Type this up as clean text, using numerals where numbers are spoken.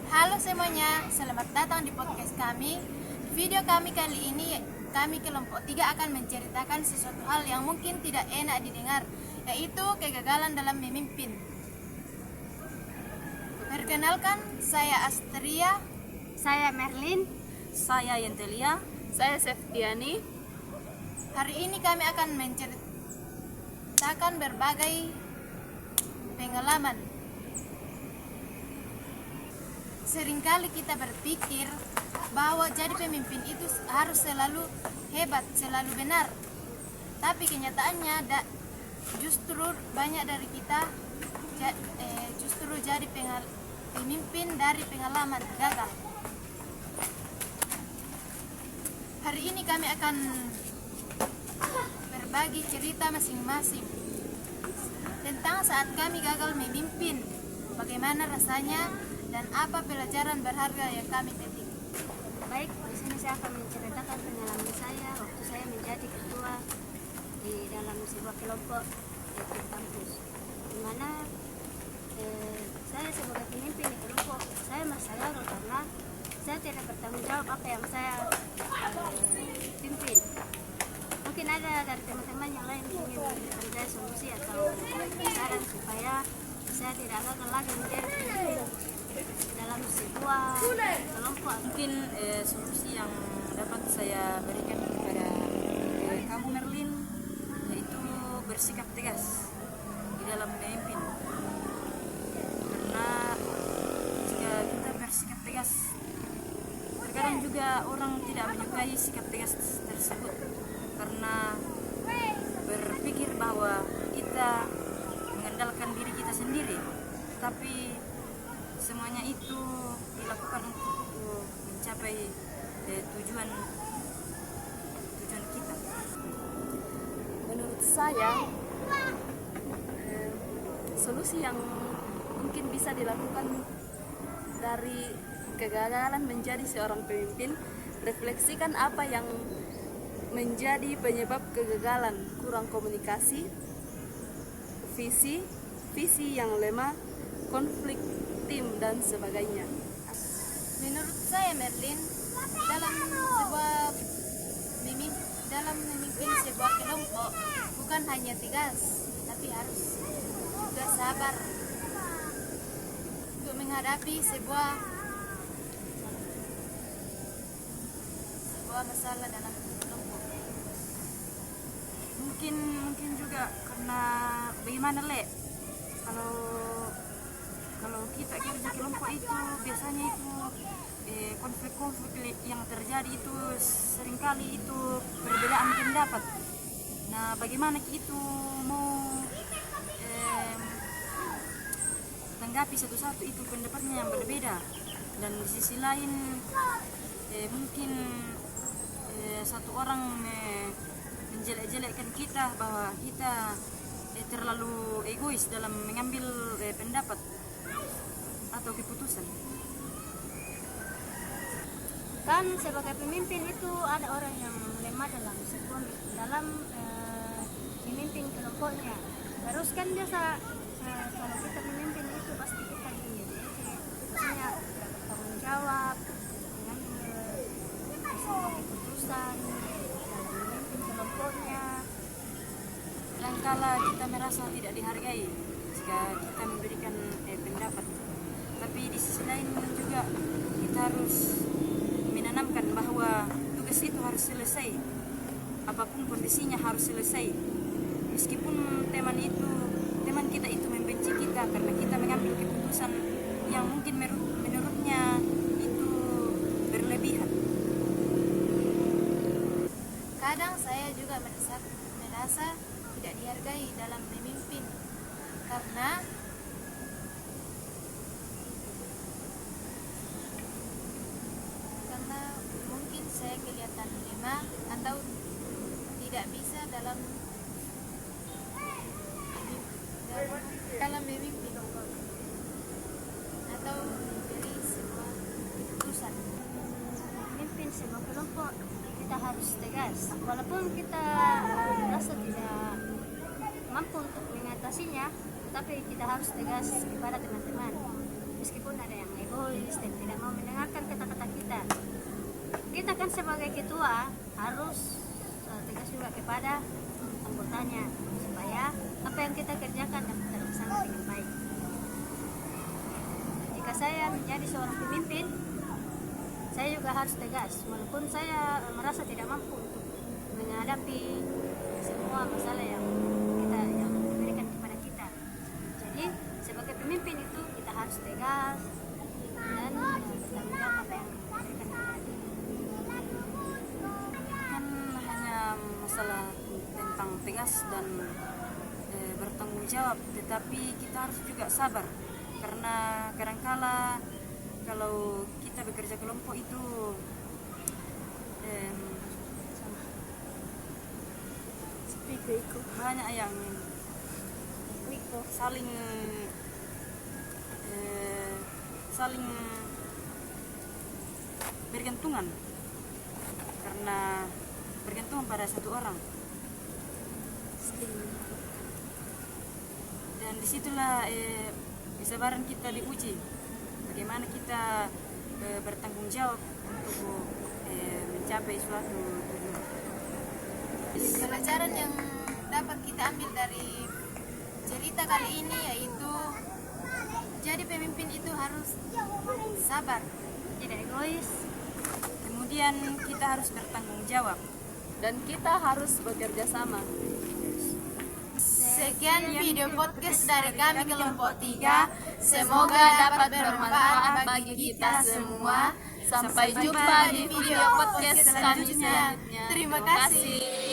Halo semuanya, selamat datang di podcast kami. Video kami kali ini, kami kelompok 3 akan menceritakan sesuatu hal yang mungkin tidak enak didengar, yaitu kegagalan dalam memimpin. Perkenalkan, saya Astria. Saya Merlin. Saya Yentelia. Saya Septiani. Hari ini kami akan menceritakan berbagai pengalaman. Seringkali kita berpikir bahwa jadi pemimpin itu harus selalu hebat, selalu benar. Tapi kenyataannya justru banyak dari kita justru jadi pemimpin dari pengalaman gagal. Hari ini kami akan berbagi cerita masing-masing tentang saat kami gagal memimpin, bagaimana rasanya dan apa pelajaran berharga yang kami petik. Baik, di sini saya akan menceritakan pengalaman saya waktu saya menjadi ketua di dalam sebuah kelompok di kampus, di mana saya sebagai pemimpin di kelompok saya merasa gagal karena saya tidak bertanggung jawab apa yang saya pimpin. Mungkin ada dari teman-teman yang lain ingin memberikan saya solusi atau saran supaya saya tidak gagal lagi menjadi pemimpin dalam sebuah kelompok. Mungkin solusi yang dapat saya berikan kepada kamu Merlin, yaitu bersikap tegas di dalam memimpin. Karena jika kita bersikap tegas, terkadang juga orang tidak menyukai sikap tegas tersebut karena berpikir bahwa kita mengandalkan diri kita sendiri, tapi semuanya itu dilakukan untuk mencapai tujuan kita. Menurut saya, solusi yang mungkin bisa dilakukan dari kegagalan menjadi seorang pemimpin, refleksikan apa yang menjadi penyebab kegagalan: kurang komunikasi, visi yang lemah, konflik tim dan sebagainya. Menurut saya Merlin, dalam memimpin sebuah kelompok bukan hanya tegas, tapi harus juga sabar untuk menghadapi sebuah masalah dalam kelompok. Mungkin juga karena bagaimana kalau kita kerja kelompok itu biasanya itu konflik-konflik yang terjadi itu seringkali itu perbedaan pendapat. Nah, bagaimana itu mau tanggapi satu-satu itu pendapatnya yang berbeda, dan di sisi lain mungkin satu orang menjelek-jelekkan kita bahwa kita terlalu egois dalam mengambil pendapat atau keputusan. Kan sebagai pemimpin itu ada orang yang lemah dalam memimpin kelompoknya. Terus kan biasa kalau kita memimpin itu pasti kita maksudnya bertanggung jawab, mengambil sebuah keputusan dalam memimpin kelompoknya. Kadangkala kita merasa tidak dihargai jika kita memberikan pendapat, tapi di sisi lain juga kita harus menanamkan bahwa tugas itu harus selesai, apapun kondisinya harus selesai, meskipun teman kita itu membenci kita karena kita mengambil keputusan yang mungkin menurutnya itu berlebihan. Kadang saya juga merasa tidak dihargai dalam memimpin karena mungkin saya kelihatan lemah atau tidak bisa dalam memimpin atau memberi sebuah keputusan. Memimpin sebuah kelompok kita harus tegas, walaupun kita merasa tidak mampu untuk mengatasinya, tapi kita harus tegas kepada teman-teman. meskipun ada yang egois dan tidak mau mendengarkan kata-kata kita. Kita kan sebagai ketua harus tegas juga kepada anggotanya supaya apa yang kita kerjakan dapat terlaksana dengan baik. Jika saya menjadi seorang pemimpin, saya juga harus tegas walaupun saya merasa tidak mampu untuk menghadapi semua masalah yang diberikan kepada kita. Jadi sebagai pemimpin itu kita harus tegas dan bertanggung jawab apa yang diberikan kepada kita. Kan hanya masalah tentang tegas dan bertanggung jawab, tetapi kita harus juga sabar karena kadangkala kalau kita bekerja kelompok itu banyak yang saling bergantungan karena bergantung pada satu orang, dan disitulah kesabaran kita diuji, bagaimana kita bertanggung jawab untuk mencapai suatu tujuan. Pelajaran yang dapat kita ambil dari cerita kali ini yaitu jadi pemimpin itu harus sabar, Tidak egois. kemudian kita harus bertanggung jawab. Dan kita harus bekerja sama. Sekian video podcast dari kami kelompok 3. Semoga dapat bermanfaat bagi kita semua. Sampai jumpa di video podcast selanjutnya. Terima kasih.